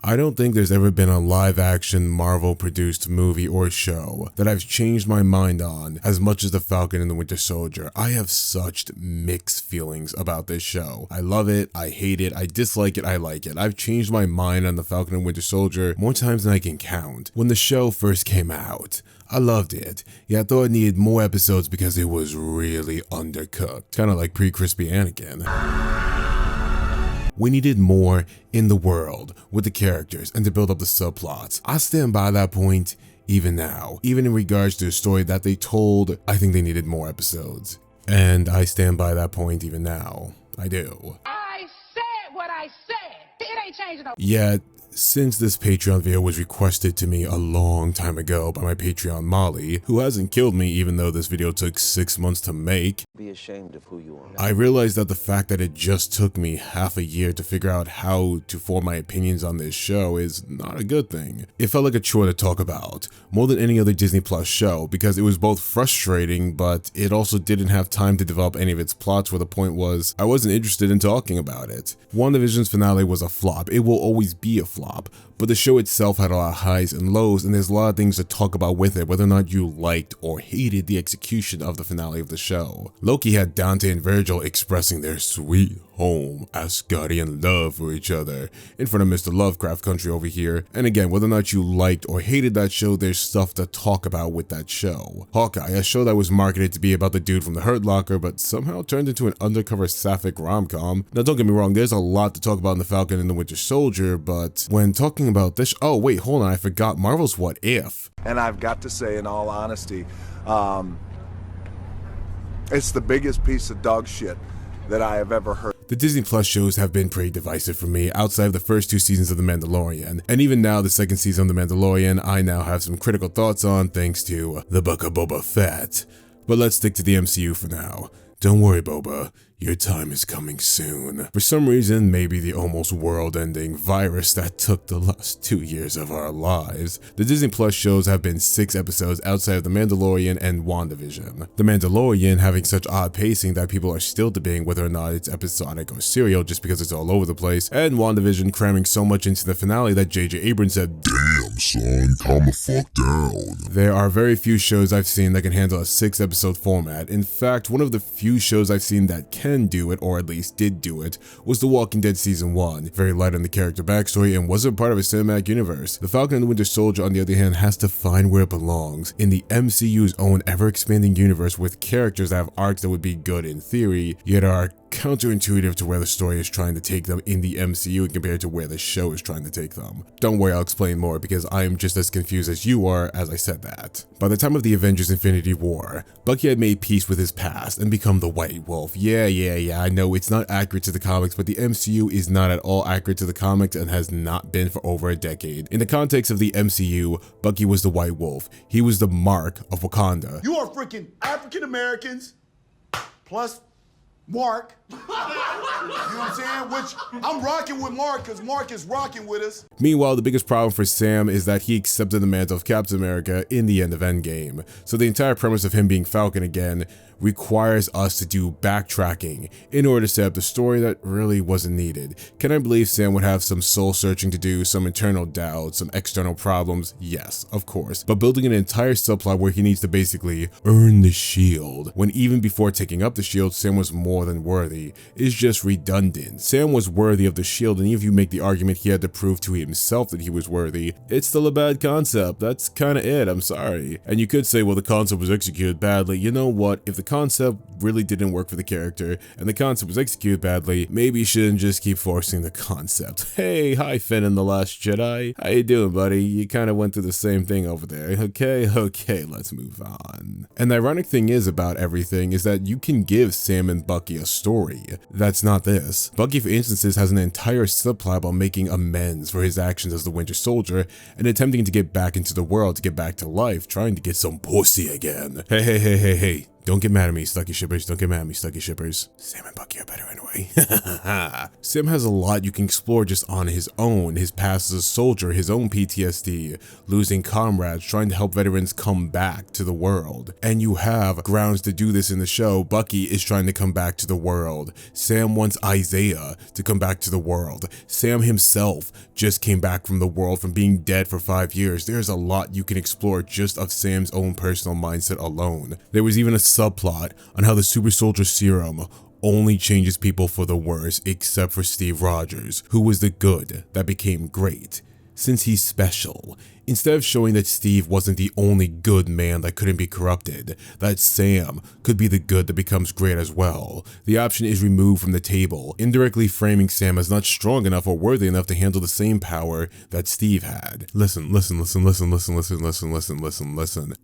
I don't think there's ever been a live-action Marvel-produced movie or show that I've changed my mind on as much as The Falcon and the Winter Soldier. I have such mixed feelings about this show. I love it, I hate it, I dislike it, I like it. I've changed my mind on The Falcon and Winter Soldier more times than I can count. When the show first came out, I loved it. Yeah, I thought it needed more episodes because it was really undercooked. Kind of like pre-crispy Anakin. We needed more in the world with the characters and to build up the subplots. I stand by that point even now. Even in regards to the story that they told, I think they needed more episodes. And I stand by that point even now. I do. I said what I said. It ain't changing. Yet, since this Patreon video was requested to me a long time ago by my Patreon Molly, who hasn't killed me even though this video took 6 months to make, be ashamed of who you are. I realized that the fact that it just took me half a year to figure out how to form my opinions on this show is not a good thing. It felt like a chore to talk about, more than any other Disney Plus show, because it was both frustrating, but it also didn't have time to develop any of its plots, where the point was, I wasn't interested in talking about it. WandaVision's finale was a flop. It will always be a flop, but the show itself had a lot of highs and lows, and there's a lot of things to talk about with it, whether or not you liked or hated the execution of the finale of the show. Loki had Dante and Virgil expressing their sweet home Asgardian love for each other in front of Mr. Lovecraft Country over here, and again, whether or not you liked or hated that show, there's stuff to talk about with that show. Hawkeye, a show that was marketed to be about the dude from the Hurt Locker, but somehow turned into an undercover sapphic rom-com. Now don't get me wrong, there's a lot to talk about in The Falcon and the Winter Soldier, but when talking about this, oh wait, hold on, I forgot Marvel's What If. And I've got to say, in all honesty, it's the biggest piece of dog shit that I have ever heard. The Disney Plus shows have been pretty divisive for me outside of the first 2 seasons of The Mandalorian, and even now the second season of The Mandalorian I now have some critical thoughts on thanks to the Book of Boba Fett. But let's stick to the MCU for now. Don't worry, Boba, your time is coming soon. For some reason, maybe the almost world-ending virus that took the last 2 years of our lives, the Disney Plus shows have been 6 episodes outside of The Mandalorian and WandaVision. The Mandalorian having such odd pacing that people are still debating whether or not it's episodic or serial just because it's all over the place, and WandaVision cramming so much into the finale that J.J. Abrams said, "Damn son, calm the fuck down." There are very few shows I've seen that can handle a 6-episode format. In fact, one of the few shows I've seen that can do it, or at least did do it, was The Walking Dead Season 1. Very light on the character backstory and wasn't part of a cinematic universe. The Falcon and the Winter Soldier, on the other hand, has to find where it belongs in the MCU's own ever-expanding universe with characters that have arcs that would be good in theory, yet are counterintuitive to where the story is trying to take them in the MCU compared to where the show is trying to take them. Don't worry, I'll explain more because I am just as confused as you are as I said that. By the time of the Avengers Infinity War, Bucky had made peace with his past and become the White Wolf. Yeah, I know it's not accurate to the comics, but the MCU is not at all accurate to the comics and has not been for over a decade. In the context of the MCU, Bucky was the White Wolf. He was the mark of Wakanda. You are freaking African Americans plus Mark. You know what I'm saying? Which I'm rocking with Mark because Mark is rocking with us. Meanwhile, the biggest problem for Sam is that he accepted the mantle of Captain America in the end of Endgame. So the entire premise of him being Falcon again requires us to do backtracking in order to set up the story that really wasn't needed. Can I believe Sam would have some soul searching to do, some internal doubts, some external problems? Yes, of course. But building an entire subplot where he needs to basically earn the shield, when even before taking up the shield, Sam was more than worthy, is just redundant. Sam was worthy of the shield, and even if you make the argument he had to prove to himself that he was worthy, it's still a bad concept. That's kind of it, I'm sorry. And you could say, well, the concept was executed badly. You know what? If the concept really didn't work for the character and the concept was executed badly, maybe you shouldn't just keep forcing the concept. Hey, hi Finn in The Last Jedi. How you doing, buddy? You kind of went through the same thing over there. Okay, let's move on. And the ironic thing is about everything is that you can give Sam and Bucky a story. That's not this. Bucky, for instance, has an entire subplot about making amends for his actions as the Winter Soldier and attempting to get back into the world, to get back to life, trying to get some pussy again. Hey. Don't get mad at me, Stucky shippers. Don't get mad at me, Stucky shippers. Sam and Bucky are better anyway. Sam has a lot you can explore just on his own. His past as a soldier, his own PTSD, losing comrades, trying to help veterans come back to the world. And you have grounds to do this in the show. Bucky is trying to come back to the world. Sam wants Isaiah to come back to the world. Sam himself just came back from the world from being dead for 5 years. There's a lot you can explore just of Sam's own personal mindset alone. There was even a subplot on how the super soldier serum only changes people for the worse, except for Steve Rogers, who was the good that became great. Since he's special, instead of showing that Steve wasn't the only good man that couldn't be corrupted, that Sam could be the good that becomes great as well, the option is removed from the table, indirectly framing Sam as not strong enough or worthy enough to handle the same power that Steve had. Listen.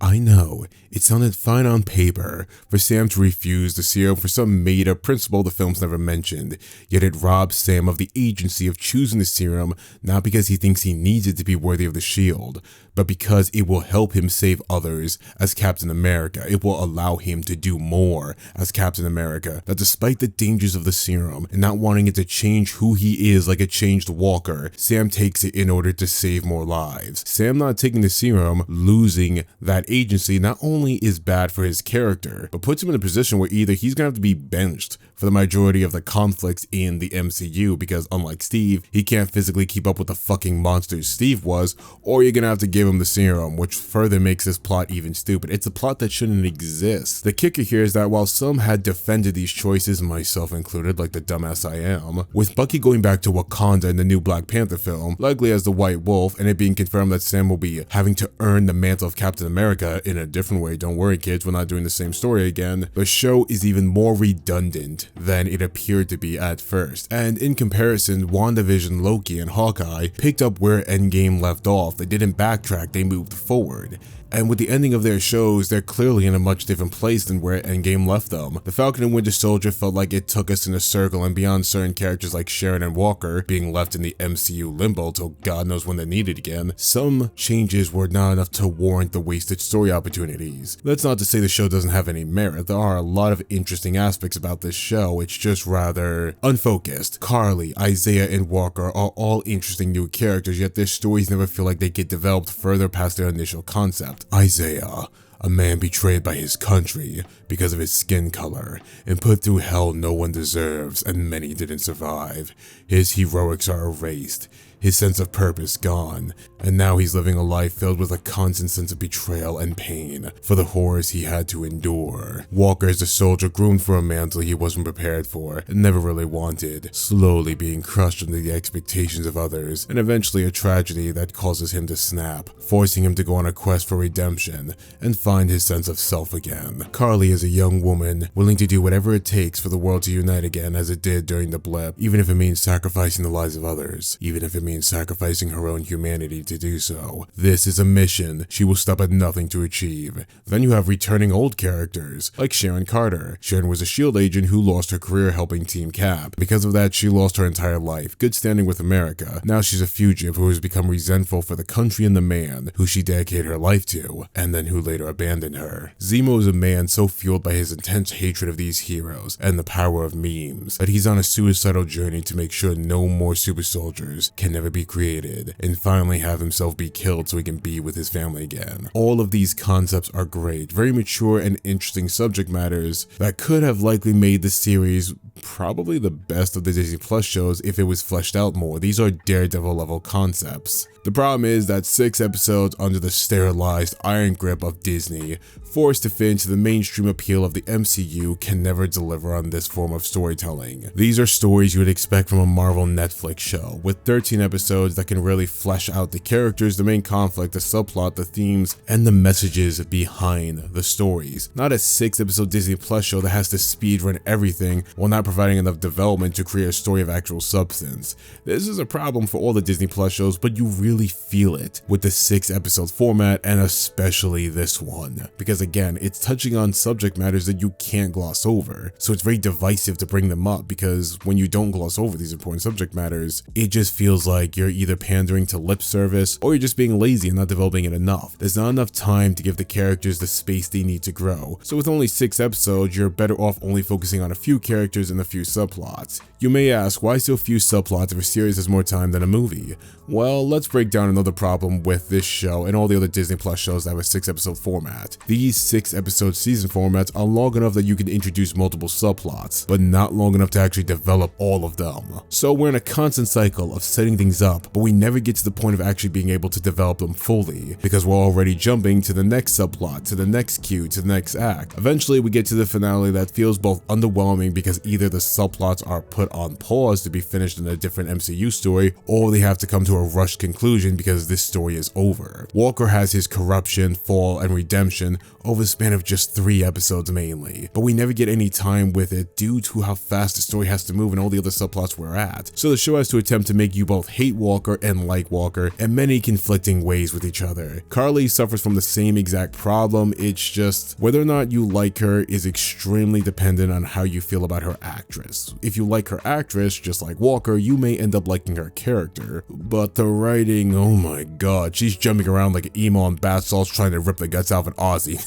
I know, it sounded fine on paper for Sam to refuse the serum for some made-up principle the film's never mentioned, yet it robs Sam of the agency of choosing the serum, not because he thinks he needs it to be worthy of the shield, but because it will help him save others as Captain America. It will allow him to do more as Captain America. That despite the dangers of the serum and not wanting it to change who he is like it changed Walker, Sam takes it in order to save more lives. Sam not taking the serum, losing that agency, not only is bad for his character, but puts him in a position where either he's gonna have to be benched for the majority of the conflicts in the MCU, because unlike Steve, he can't physically keep up with the fucking monsters Steve was, or you're gonna have to give him the serum, which further makes this plot even stupid. It's a plot that shouldn't exist. The kicker here is that while some had defended these choices, myself included, like the dumbass I am, with Bucky going back to Wakanda in the new Black Panther film, likely as the White Wolf, and it being confirmed that Sam will be having to earn the mantle of Captain America in a different way. Don't worry kids, we're not doing the same story again. The show is even more redundant than it appeared to be at first. And in comparison, WandaVision, Loki, and Hawkeye picked up where Endgame left off. They didn't backtrack, they moved forward. And with the ending of their shows, they're clearly in a much different place than where Endgame left them. The Falcon and Winter Soldier felt like it took us in a circle, and beyond certain characters like Sharon and Walker being left in the MCU limbo till God knows when they're needed again, some changes were not enough to warrant the wasted story opportunities. That's not to say the show doesn't have any merit. There are a lot of interesting aspects about this show, it's just rather unfocused. Carly, Isaiah, and Walker are all interesting new characters, yet their stories never feel like they get developed further past their initial concept. Isaiah, a man betrayed by his country because of his skin color and put through hell no one deserves and many didn't survive. His heroics are erased, his sense of purpose gone, and now he's living a life filled with a constant sense of betrayal and pain for the horrors he had to endure. Walker is a soldier groomed for a mantle he wasn't prepared for and never really wanted, slowly being crushed under the expectations of others, and eventually a tragedy that causes him to snap, forcing him to go on a quest for redemption and find his sense of self again. Carly is a young woman willing to do whatever it takes for the world to unite again as it did during the blip, even if it means sacrificing the lives of others, even if it means sacrificing her own humanity to do so. This is a mission she will stop at nothing to achieve. Then you have returning old characters, like Sharon Carter. Sharon was a SHIELD agent who lost her career helping Team Cap. Because of that, she lost her entire life, good standing with America. Now she's a fugitive who has become resentful for the country and the man who she dedicated her life to, and then who later abandoned her. Zemo is a man so fueled by his intense hatred of these heroes and the power of memes that he's on a suicidal journey to make sure no more super soldiers can never be created, and finally have himself be killed so he can be with his family again. All of these concepts are great, very mature and interesting subject matters that could have likely made the series probably the best of the Disney Plus shows if it was fleshed out more. These are Daredevil level concepts. The problem is that 6 episodes under the sterilized iron grip of Disney, forced to fit into the mainstream appeal of the MCU, can never deliver on this form of storytelling. These are stories you would expect from a Marvel Netflix show, with 13 episodes that can really flesh out the characters, the main conflict, the subplot, the themes, and the messages behind the stories. Not a 6-episode Disney Plus show that has to speedrun everything while not providing enough development to create a story of actual substance. This is a problem for all the Disney Plus shows, but you really feel it with the 6-episode format, and especially this one, because again, it's touching on subject matters that you can't gloss over, so it's very divisive to bring them up, because when you don't gloss over these important subject matters, it just feels like like you're either pandering to lip service or you're just being lazy and not developing it enough. There's not enough time to give the characters the space they need to grow. So with only 6 episodes, you're better off only focusing on a few characters and a few subplots. You may ask, why so few subplots if a series has more time than a movie? Well, let's break down another problem with this show and all the other Disney Plus shows that have a 6-episode format. These 6-episode season formats are long enough that you can introduce multiple subplots, but not long enough to actually develop all of them. So we're in a constant cycle of setting things up, but we never get to the point of actually being able to develop them fully, because we're already jumping to the next subplot, to the next cue, to the next act. Eventually we get to the finale that feels both underwhelming because either the subplots are put on pause to be finished in a different MCU story, or they have to come to a rushed conclusion because this story is over. Walker has his corruption, fall, and redemption over the span of just 3 episodes mainly, but we never get any time with it due to how fast the story has to move and all the other subplots we're at. So the show has to attempt to make you both hate Walker and like Walker in many conflicting ways with each other. Carly suffers from the same exact problem, it's just whether or not you like her is extremely dependent on how you feel about her actress. If you like her actress, just like Walker, you may end up liking her character, but the writing, oh my god, she's jumping around like an emo on bath salts trying to rip the guts out of an Aussie.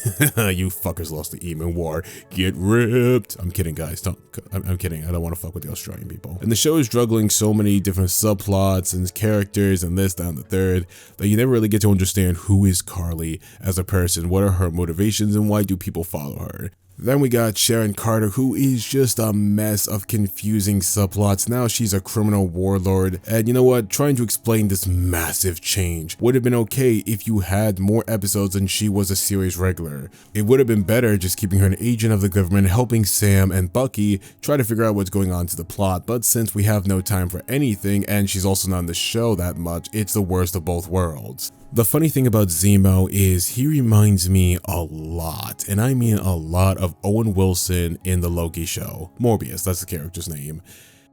You fuckers lost the emo war. Get ripped. I'm kidding, guys. I'm kidding. I don't want to fuck with the Australian people. And the show is juggling so many different subplots and characters and this, that, and the third that you never really get to understand who is Carly as a person, what are her motivations, and why do people follow her. Then we got Sharon Carter, who is just a mess of confusing subplots. Now she's a criminal warlord, and you know what? Trying to explain this massive change would have been okay if you had more episodes and she was a series regular. It would have been better just keeping her an agent of the government, helping Sam and Bucky try to figure out what's going on to the plot, but since we have no time for anything and she's also not in the show that much, it's the worst of both worlds. The funny thing about Zemo is he reminds me a lot, and I mean a lot, of Owen Wilson in the Loki show. Morbius, that's the character's name.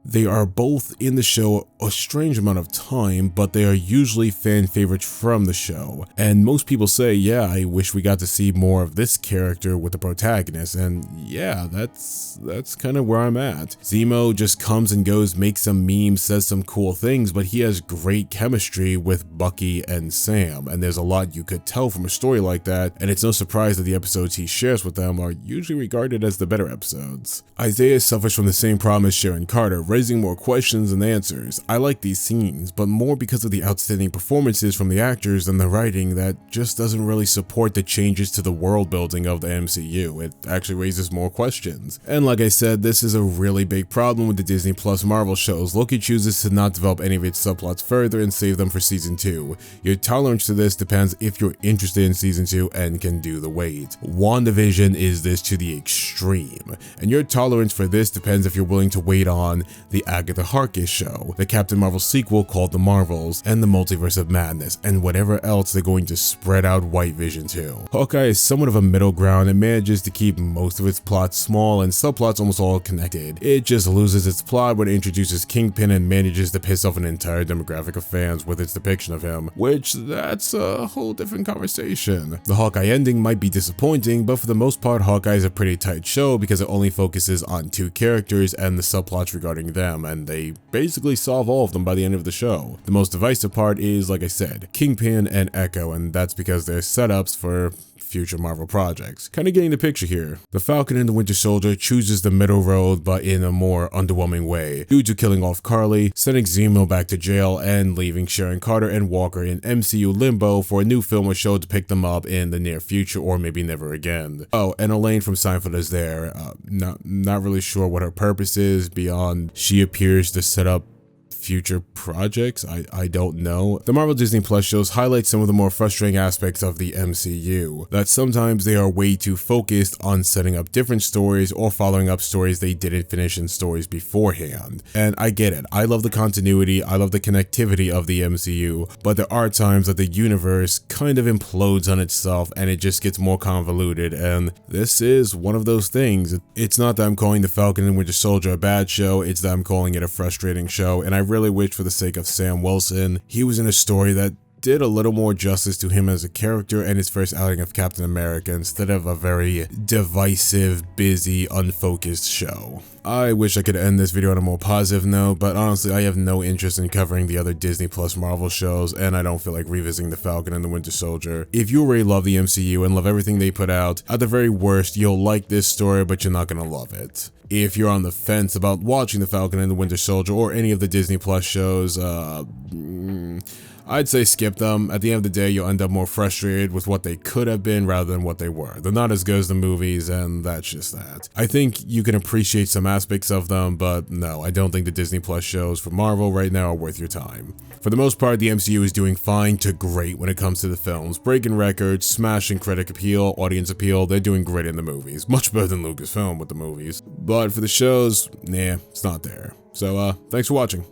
They are both in the show a strange amount of time, but they are usually fan favorites from the show. And most people say, yeah, I wish we got to see more of this character with the protagonist. And yeah, that's kind of where I'm at. Zemo just comes and goes, makes some memes, says some cool things, but he has great chemistry with Bucky and Sam. And there's a lot you could tell from a story like that. And it's no surprise that the episodes he shares with them are usually regarded as the better episodes. Isaiah suffers from the same problem as Sharon Carter, raising more questions than answers. I like these scenes, but more because of the outstanding performances from the actors than the writing that just doesn't really support the changes to the world building of the MCU. It actually raises more questions. And like I said, this is a really big problem with the Disney Plus Marvel shows. Loki chooses to not develop any of its subplots further and save them for season 2. Your tolerance to this depends if you're interested in season 2 and can do the wait. WandaVision is this to the extreme, and your tolerance for this depends if you're willing to wait on the Agatha Harkness show, the Captain Marvel sequel called The Marvels, and the Multiverse of Madness, and whatever else they're going to spread out White Vision to. Hawkeye is somewhat of a middle ground and manages to keep most of its plots small and subplots almost all connected. It just loses its plot when it introduces Kingpin and manages to piss off an entire demographic of fans with its depiction of him, which that's a whole different conversation. The Hawkeye ending might be disappointing, but for the most part Hawkeye is a pretty tight show because it only focuses on 2 characters and the subplots regarding them, and they basically solve all of them by the end of the show. The most divisive part is, like I said, Kingpin and Echo, and that's because they're setups for future Marvel projects. Kind of getting the picture here. The Falcon and the Winter Soldier chooses the middle road, but in a more underwhelming way, due to killing off Carly, sending Zemo back to jail, and leaving Sharon Carter and Walker in MCU limbo for a new film or show to pick them up in the near future or maybe never again. Oh, and Elaine from Seinfeld is there. Not really sure what her purpose is beyond she appears to set up future projects. I don't know. The Marvel Disney Plus shows highlight some of the more frustrating aspects of the MCU, that sometimes they are way too focused on setting up different stories or following up stories they didn't finish in stories beforehand. And I get it. I love the continuity, I love the connectivity of the MCU, but there are times that the universe kind of implodes on itself and it just gets more convoluted, and this is one of those things. It's not that I'm calling The Falcon and Winter Soldier a bad show, it's that I'm calling it a frustrating show, and I really wish, for the sake of Sam Wilson, he was in a story that did a little more justice to him as a character and his first outing of Captain America instead of a very divisive, busy, unfocused show. I wish I could end this video on a more positive note, but honestly I have no interest in covering the other Disney Plus Marvel shows, and I don't feel like revisiting the Falcon and the Winter Soldier. If you already love the MCU and love everything they put out, at the very worst you'll like this story, but you're not gonna love it. If you're on the fence about watching the Falcon and the Winter Soldier or any of the Disney Plus shows, I'd say skip them. At the end of the day, you'll end up more frustrated with what they could have been rather than what they were. They're not as good as the movies, and that's just that. I think you can appreciate some aspects of them, but no, I don't think the Disney Plus shows for Marvel right now are worth your time. For the most part, the MCU is doing fine to great when it comes to the films. Breaking records, smashing critic appeal, audience appeal, they're doing great in the movies. Much better than Lucasfilm with the movies. But for the shows, nah, it's not there. So, thanks for watching.